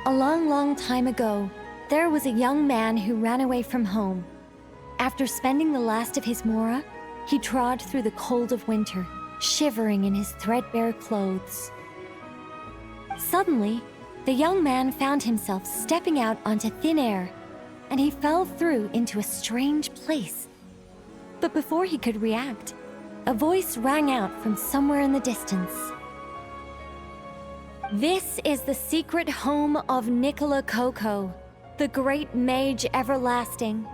A long, long time ago, there was a young man who ran away from home. After spending the last of his mora, he trod through the cold of winter, shivering in his threadbare clothes. Suddenly, the young man found himself stepping out onto thin air, and he fell through into a strange place. But before he could react, a voice rang out from somewhere in the distance. This is the secret home of Nicola Coco, the great mage everlasting.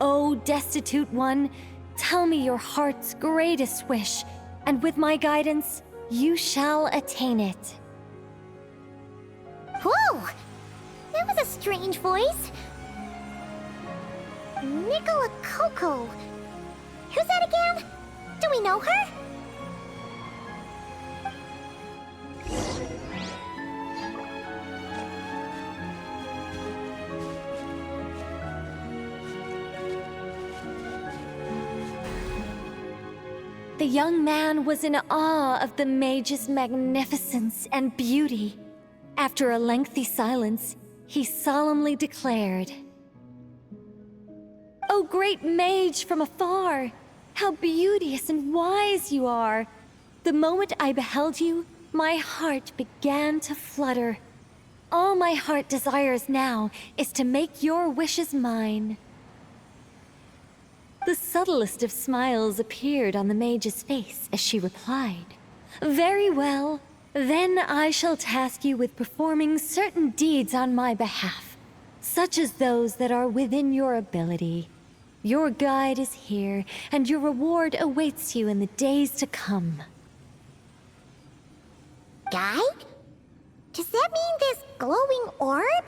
O destitute one, tell me your heart's greatest wish, and with my guidance, you shall attain it. Whoa! That was a strange voice. Nicola Coco. Who's that again? Do we know her? The young man was in awe of the mage's magnificence and beauty. After a lengthy silence, he solemnly declared, "O great mage from afar, how beauteous and wise you are! The moment I beheld you, my heart began to flutter. All my heart desires now is to make your wishes mine." The subtlest of smiles appeared on the mage's face as she replied, "Very well. Then I shall task you with performing certain deeds on my behalf, such as those that are within your ability. Your guide is here, and your reward awaits you in the days to come." Guide? Does that mean this glowing orb?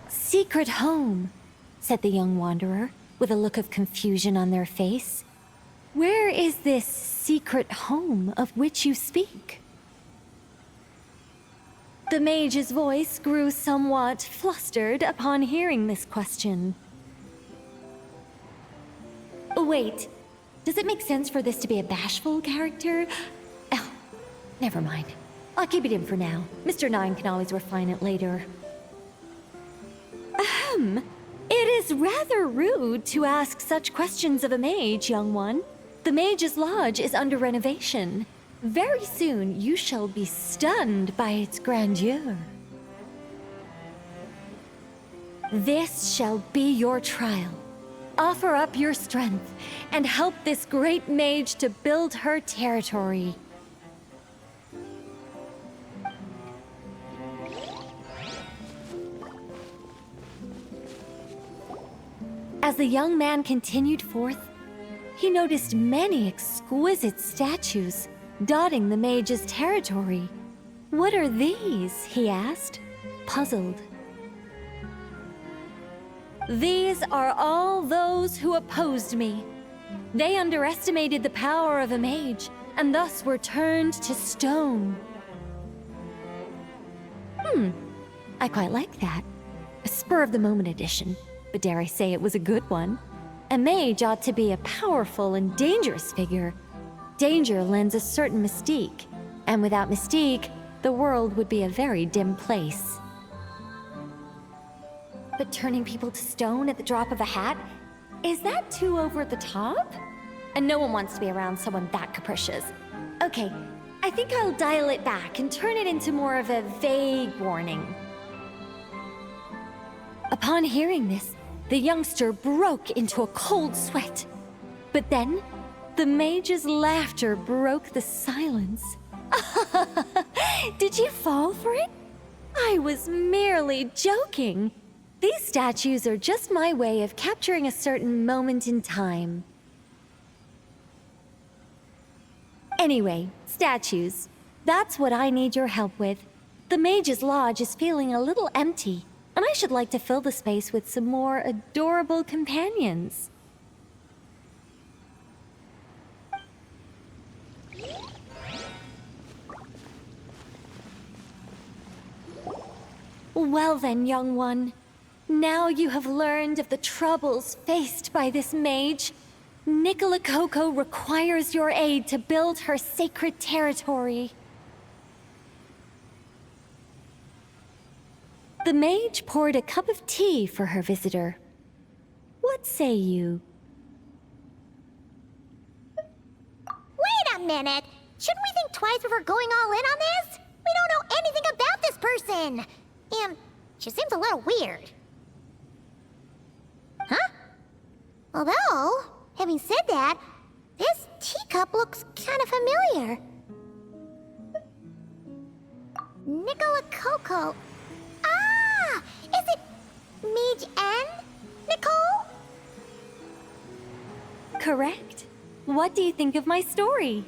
"Secret home," said the young wanderer, with a look of confusion on their face. "Where is this secret home of which you speak?" The mage's voice grew somewhat flustered upon hearing this question. Wait, does it make sense for this to be a bashful character? Oh, never mind. I'll keep it in for now. Mr. Nine can always refine it later. It is rather rude to ask such questions of a mage, young one. The Mage's Lodge is under renovation. Very soon you shall be stunned by its grandeur. This shall be your trial. Offer up your strength and help this great mage to build her territory. As the young man continued forth, he noticed many exquisite statues dotting the mage's territory. "What are these?" he asked, puzzled. "These are all those who opposed me. They underestimated the power of a mage, and thus were turned to stone." I quite like that. A spur-of-the-moment addition. But dare I say it was a good one. A mage ought to be a powerful and dangerous figure. Danger lends a certain mystique, and without mystique, the world would be a very dim place. But turning people to stone at the drop of a hat? Is that too over the top? And no one wants to be around someone that capricious. Okay, I think I'll dial it back and turn it into more of a vague warning. Upon hearing this, the youngster broke into a cold sweat. But then, the mage's laughter broke the silence. "Did you fall for it? I was merely joking. These statues are just my way of capturing a certain moment in time." Anyway, statues. That's what I need your help with. The Mage's Lodge is feeling a little empty, and I should like to fill the space with some more adorable companions. Well then, young one, Now you have learned of the troubles faced by this mage. Nicola Coco requires your aid to build her sacred territory. The mage poured a cup of tea for her visitor. What say you? Wait a minute! Shouldn't we think twice before going all in on this? We don't know anything about this person! And she seems a little weird. Huh? Although, having said that, this teacup looks kind of familiar. Nicola Coco. Ah! Is it Mage N? Nicole? Correct. What do you think of my story?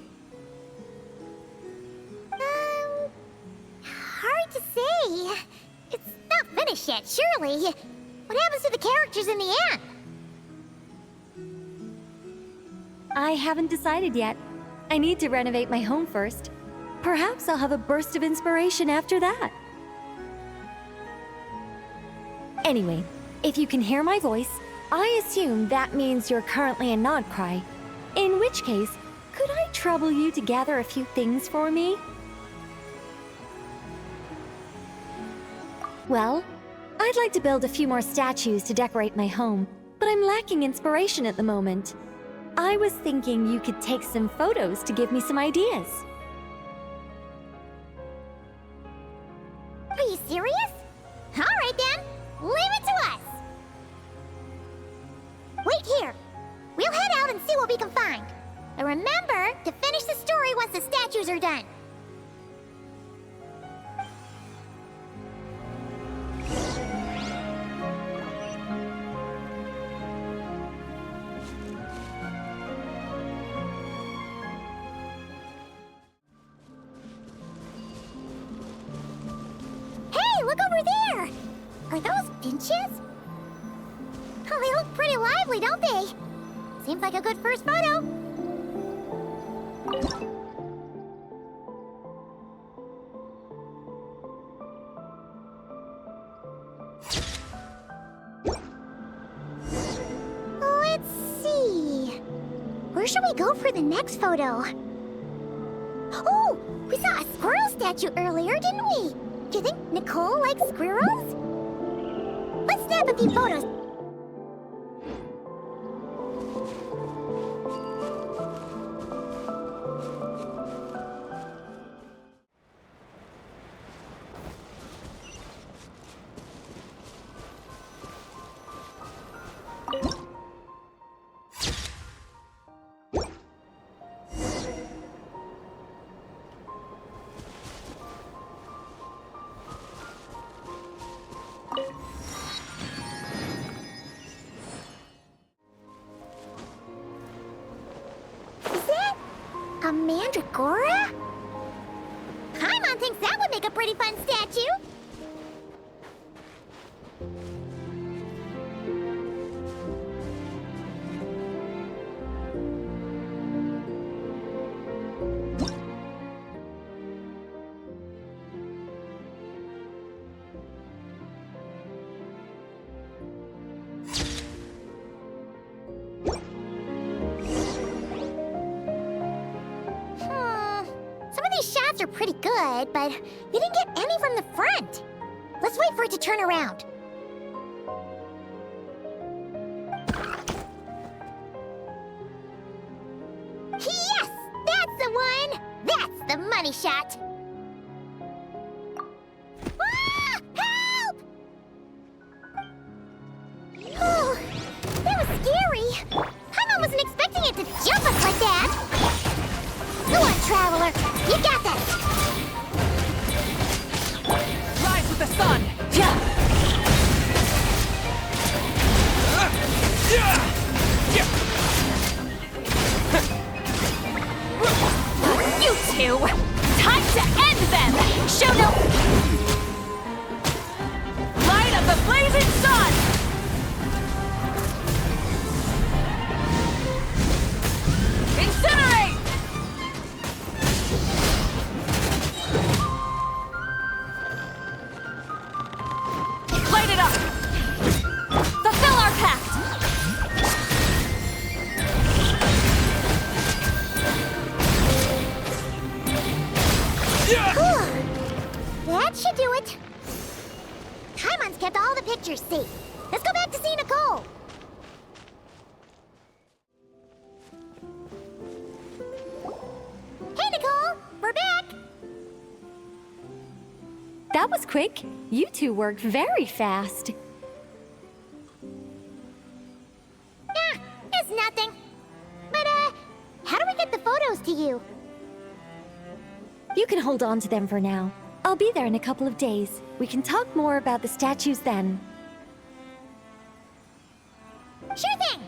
Hard to say. It's not finished yet, surely. What happens to the characters in the end? I haven't decided yet. I need to renovate my home first. Perhaps I'll have a burst of inspiration after that. Anyway, if you can hear my voice, I assume that means you're currently a Nodcry. In which case, could I trouble you to gather a few things for me? Well, I'd like to build a few more statues to decorate my home, but I'm lacking inspiration at the moment. I was thinking you could take some photos to give me some ideas. Are you serious? Alright then, leave it to us! Wait here. We'll head out and see what we can find. And remember to finish the story once the statues are done. Hey, look over there! Are those benches? Oh, they look pretty lively, don't they? Seems like a good first photo. Let's see. Where should we go for the next photo? Oh, we saw a squirrel statue earlier, didn't we? Do you think Nicole likes squirrels? Let's snap a few photos. A mandragora? Paimon thinks that would make a pretty fun statue. Shots are pretty good, but we didn't get any from the front. Let's wait for it to turn around. Yes! That's the one! That's the money shot! Ah! Help! Oh, that was scary. Paimon wasn't expecting it to jump us like that. Go on, Traveler! You got this! Rise with the sun! Yeah! You two! Time to end them! Show no... Light of the blazing sun! Incinerate! picture's safe. Let's go back to see Nicole. Hey, Nicole! We're back! That was quick. You two worked very fast. Nah, it's nothing. But, how do we get the photos to you? You can hold on to them for now. I'll be there in a couple of days. We can talk more about the statues then. Sure thing!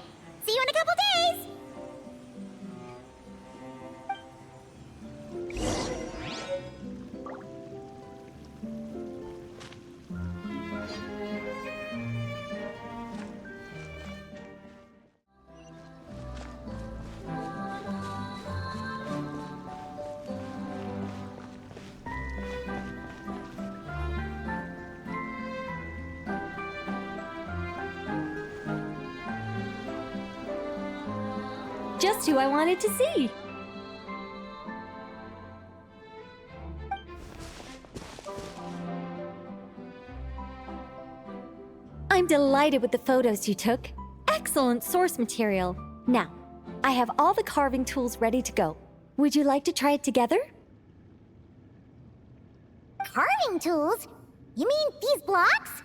See you in a couple days! Just who I wanted to see. I'm delighted with the photos you took. Excellent source material. Now, I have all the carving tools ready to go. Would you like to try it together? Carving tools? You mean these blocks?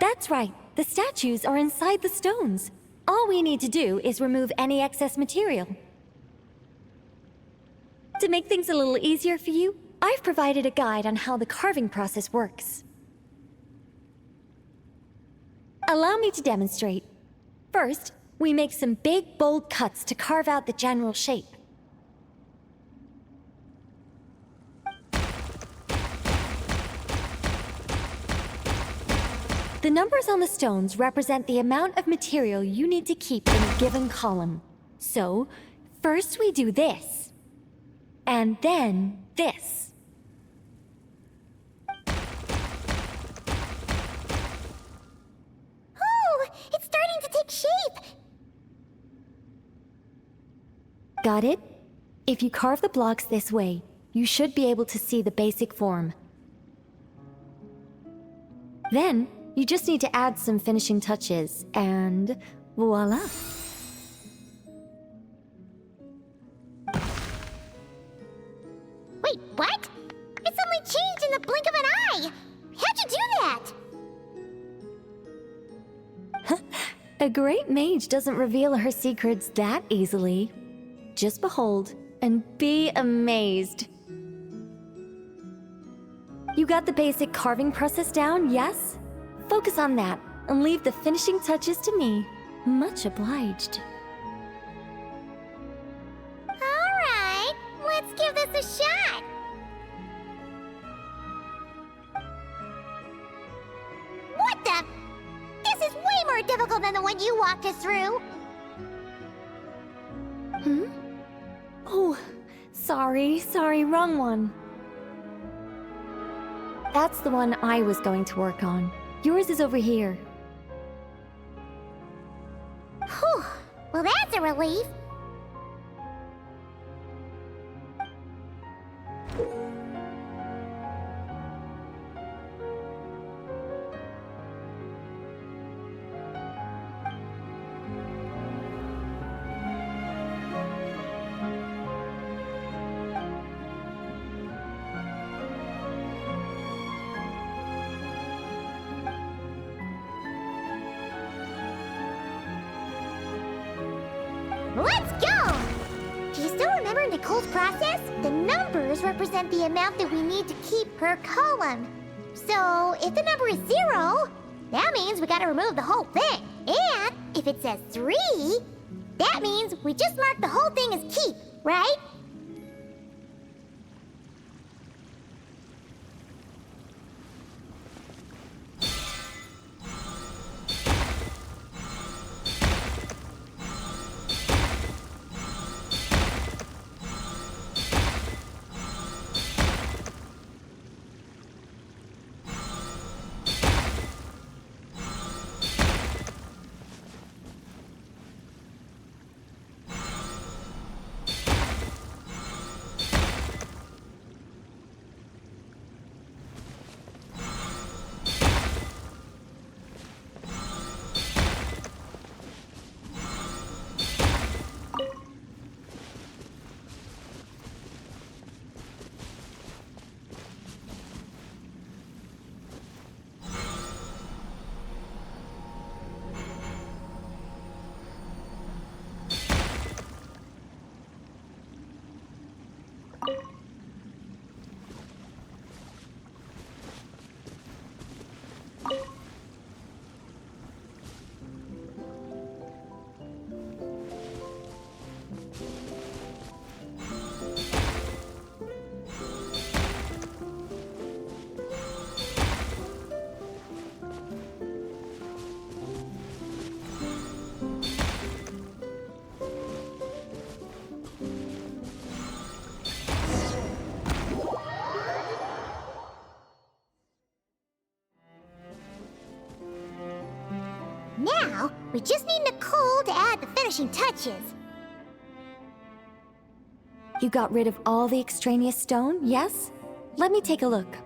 That's right. The statues are inside the stones. All we need to do is remove any excess material. To make things a little easier for you, I've provided a guide on how the carving process works. Allow me to demonstrate. First, we make some big, bold cuts to carve out the general shape. The numbers on the stones represent the amount of material you need to keep in a given column. So, first we do this, and then this. Oh, it's starting to take shape! Got it? If you carve the blocks this way, you should be able to see the basic form. Then, you just need to add some finishing touches, and voila! Wait, what? It suddenly changed in the blink of an eye! How'd you do that? A great mage doesn't reveal her secrets that easily. Just behold, and be amazed. You got the basic carving process down, yes? Focus on that, and leave the finishing touches to me. Much obliged. Alright, let's give this a shot! What the? This is way more difficult than the one you walked us through! Hmm? Oh, sorry, wrong one. That's the one I was going to work on. Yours is over here. Whew, well that's a relief. Let's go! Do you still remember Nicole's process? The numbers represent the amount that we need to keep per column. So, if the number is 0, that means we gotta remove the whole thing. And if it says 3, that means we just mark the whole thing as keep, right? Now, we just need Nicole to add the finishing touches. You got rid of all the extraneous stone, yes? Let me take a look.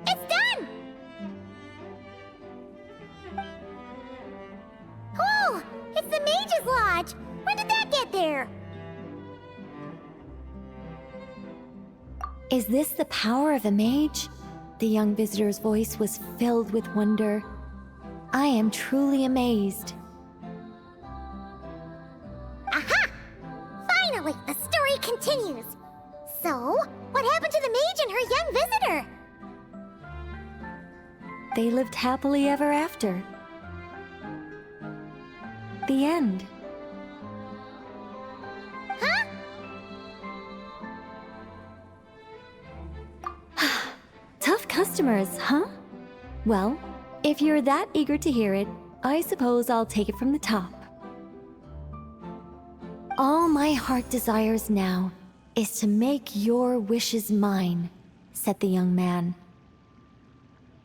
It's done! Oh, it's the Mage's Lodge! When did that get there? Is this the power of a mage? The young visitor's voice was filled with wonder. I am truly amazed. Aha! Finally, the story continues. So, what happened to the mage and her young visitor? They lived happily ever after. The end. Huh? Tough customers, huh? Well, if you're that eager to hear it, I suppose I'll take it from the top. All my heart desires now is to make your wishes mine, said the young man.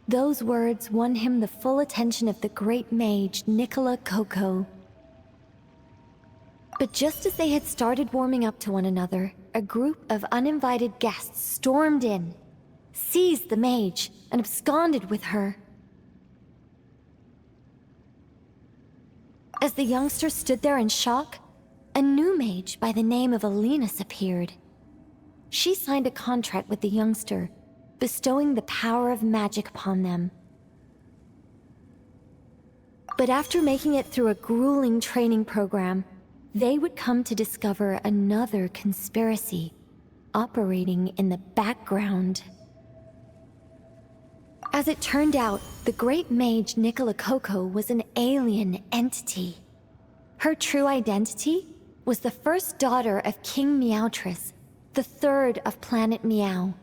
Those words won him the full attention of the great mage, Nicola Coco. But just as they had started warming up to one another, a group of uninvited guests stormed in, seized the mage, and absconded with her. As the youngster stood there in shock, a new mage by the name of Alenus appeared. She signed a contract with the youngster, bestowing the power of magic upon them. But after making it through a grueling training program, they would come to discover another conspiracy operating in the background. As it turned out, the great mage Nicola Coco was an alien entity. Her true identity was the first daughter of King Meowtress, the third of Planet Meow.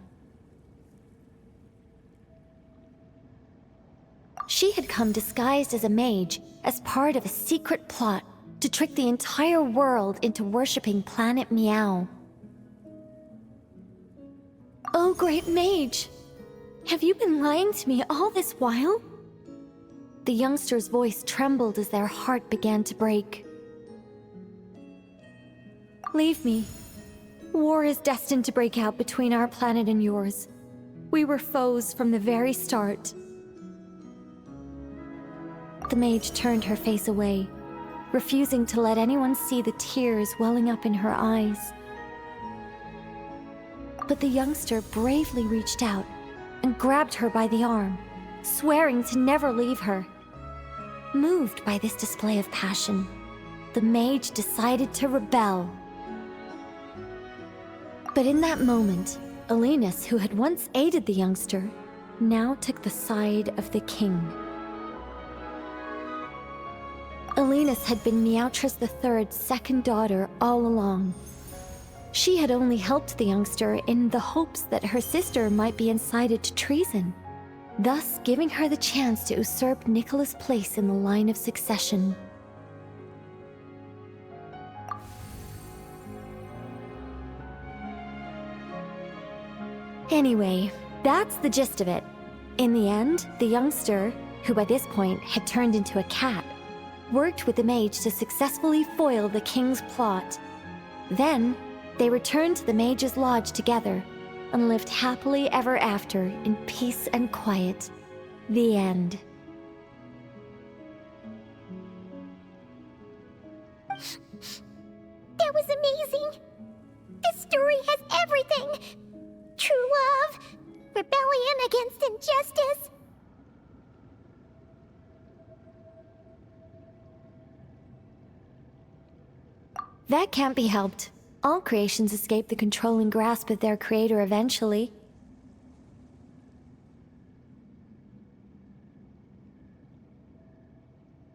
She had come disguised as a mage as part of a secret plot to trick the entire world into worshipping Planet Meow. Oh, great mage! Have you been lying to me all this while? The youngster's voice trembled as their heart began to break. Leave me. War is destined to break out between our planet and yours. We were foes from the very start. The mage turned her face away, refusing to let anyone see the tears welling up in her eyes. But the youngster bravely reached out and grabbed her by the arm, swearing to never leave her. Moved by this display of passion, the mage decided to rebel. But in that moment, Alenus, who had once aided the youngster, now took the side of the king. Alenus had been Meowtress III's second daughter all along. She had only helped the youngster in the hopes that her sister might be incited to treason, thus giving her the chance to usurp Nicola's place in the line of succession. Anyway, that's the gist of it. In the end, the youngster, who by this point had turned into a cat, worked with the mage to successfully foil the king's plot. Then, they returned to the Mage's Lodge together and lived happily ever after in peace and quiet. The end. That was amazing! This story has everything! True love, rebellion against injustice. That can't be helped. All creations escape the controlling grasp of their creator eventually.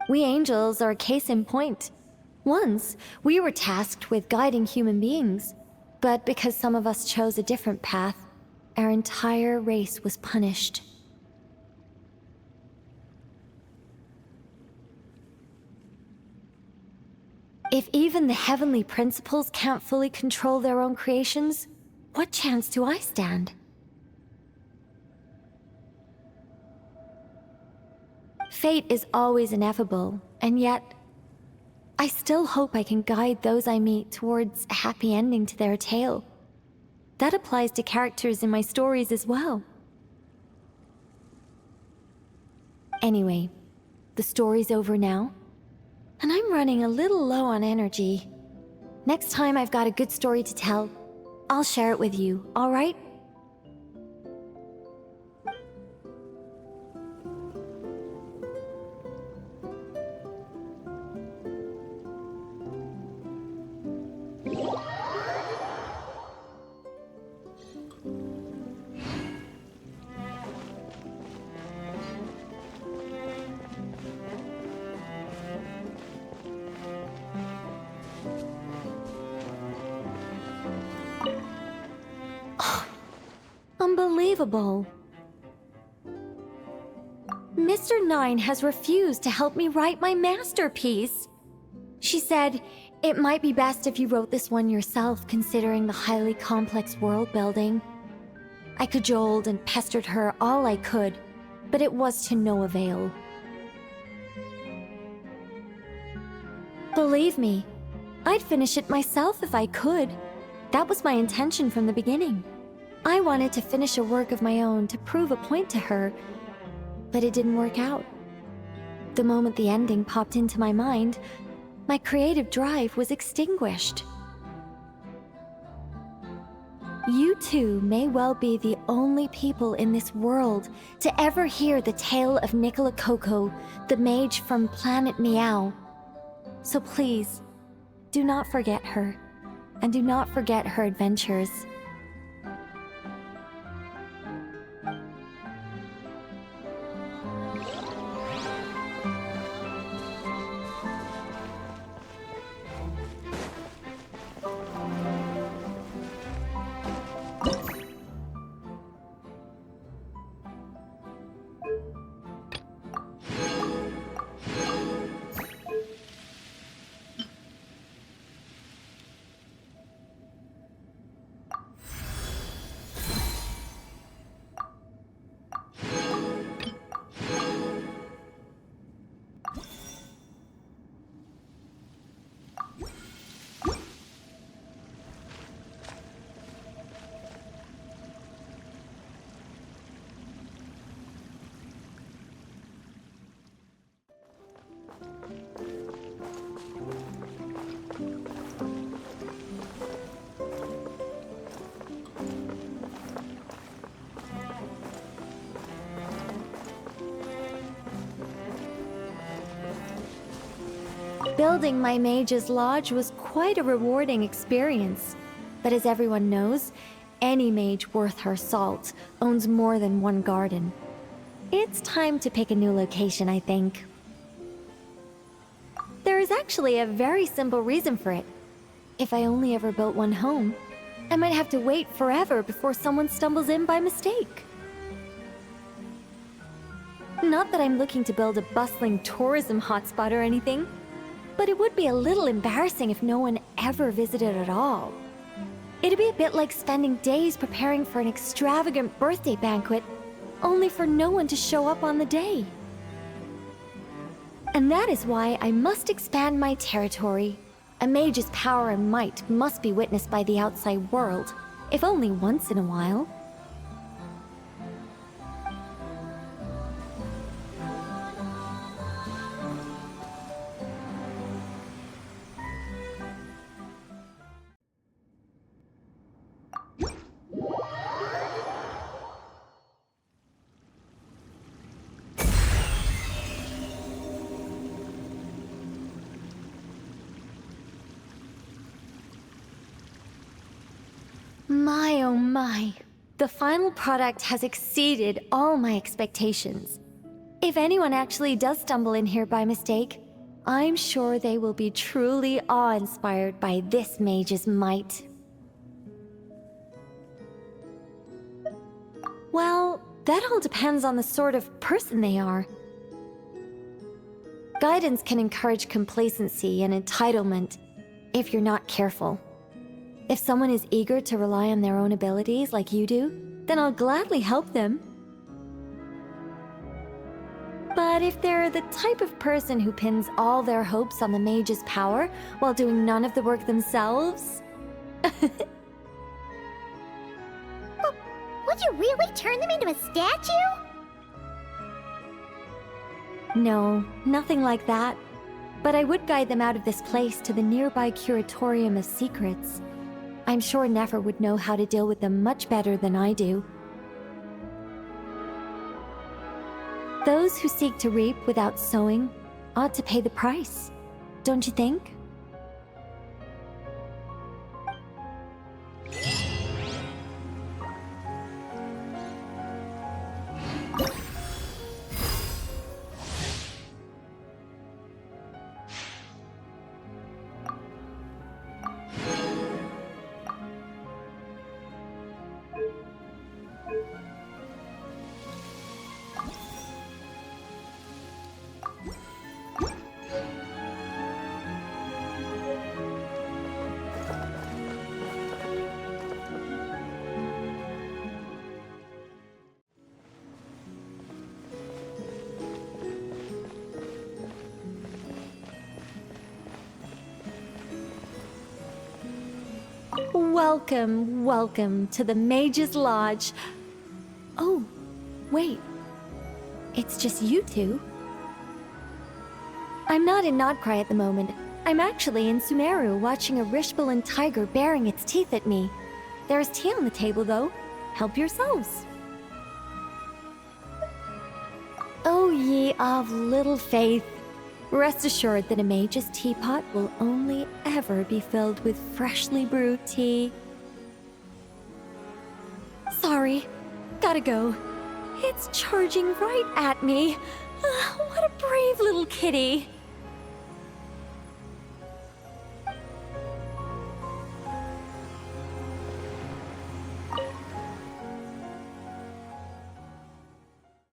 We angels are a case in point. Once, we were tasked with guiding human beings, but because some of us chose a different path, our entire race was punished. If even the heavenly principles can't fully control their own creations, what chance do I stand? Fate is always ineffable, and yet, I still hope I can guide those I meet towards a happy ending to their tale. That applies to characters in my stories as well. Anyway, the story's over now, and I'm running a little low on energy. Next time I've got a good story to tell, I'll share it with you, all right? Unbelievable. Mr. Nine has refused to help me write my masterpiece. She said, it might be best if you wrote this one yourself, considering the highly complex world building. I cajoled and pestered her all I could, but it was to no avail. Believe me, I'd finish it myself if I could. That was my intention from the beginning. I wanted to finish a work of my own to prove a point to her, but it didn't work out. The moment the ending popped into my mind, my creative drive was extinguished. You two may well be the only people in this world to ever hear the tale of Nicola Coco, the mage from Planet Meow. So please, do not forget her, and do not forget her adventures. Building my mage's lodge was quite a rewarding experience. But as everyone knows, any mage worth her salt owns more than one garden. It's time to pick a new location, I think. There is actually a very simple reason for it. If I only ever built one home, I might have to wait forever before someone stumbles in by mistake. Not that I'm looking to build a bustling tourism hotspot or anything, but it would be a little embarrassing if no one ever visited at all. It'd be a bit like spending days preparing for an extravagant birthday banquet, only for no one to show up on the day. And that is why I must expand my territory. A mage's power and might must be witnessed by the outside world, if only once in a while. My oh my, the final product has exceeded all my expectations. If anyone actually does stumble in here by mistake, I'm sure they will be truly awe-inspired by this mage's might. Well, that all depends on the sort of person they are. Guidance can encourage complacency and entitlement if you're not careful. If someone is eager to rely on their own abilities like you do, then I'll gladly help them. But if they're the type of person who pins all their hopes on the mage's power while doing none of the work themselves... Would you really turn them into a statue? No, nothing like that. But I would guide them out of this place to the nearby Curatorium of Secrets. I'm sure Nefer would know how to deal with them much better than I do. Those who seek to reap without sowing ought to pay the price, don't you think? Welcome, welcome to the Mage's Lodge. Oh, wait. It's just you two? I'm not in Nodcry at the moment. I'm actually in Sumeru watching a Rishbalin tiger baring its teeth at me. There's tea on the table, though. Help yourselves. Oh, ye of little faith. Rest assured that a mage's teapot will only ever be filled with freshly brewed tea. Sorry, gotta go. It's charging right at me. What a brave little kitty.